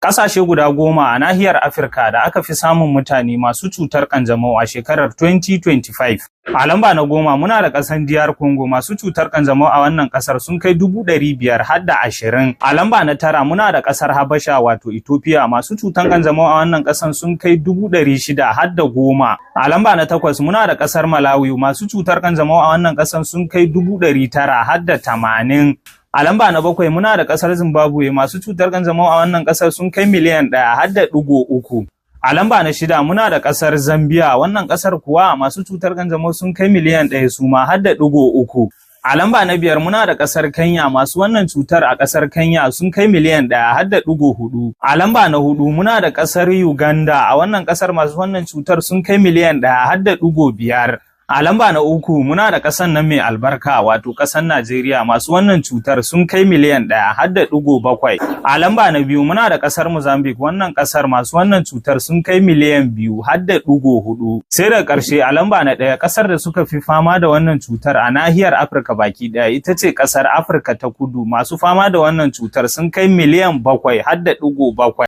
Ƙasashe guda 10 a nahiyar Afirka da aka fi samun mutane masu cutar ƙanjamau a shekarar 2025. A lamba na 10 muna da ƙasar DR Congo, masu cutar ƙanjamau a wannan ƙasar sun kai 500,000 har da 20. A lamba na 9 muna da ƙasar Habasha wato Ethiopia, masu cutar ƙanjamau a wannan ƙasar sun kai 600,000 har da 10. A lamba na 8 muna da ƙasar Malawi, masu cutar ƙanjamau a wannan ƙasar sun kai 900,000 har da 80. A lamba na 7 muna da ƙasar Zimbabwe, masu cutar ƙanjamau a wannan ƙasar sun kai miliyan 1 har da 3. A lamba na 6 muna da ƙasar Zambia, wannan ƙasar kuwa masu cutar ƙanjamau sun kai miliyan 1 su ma har da 3. A lamba na 5 muna da ƙasar Kenya, masu wannan cutar a ƙasar Kenya sun kai miliyan 1 har da 4. A lamba na 4 muna da ƙasar Uganda, a wannan ƙasar masu wannan cutar sun kai miliyan 1 har da 5. A lamba na 3 muna da ƙasar nan mai albarka wato ƙasar Najeriya, masu wannan cutar sun kai miliyan 1 har da 7. A lamba na 2 muna da ƙasar Mozambique, wannan ƙasar masu wannan cutar sun kai miliyan 2 har da 4. Sai da ƙarshe a lamba na 1 ƙasar da suka fi fama da wannan cutar a nahiyar Afirka baki ɗaya ita ce ƙasar Afirka ta Kudu, masu fama da wannan cutar sun kai miliyan 7 har da 7.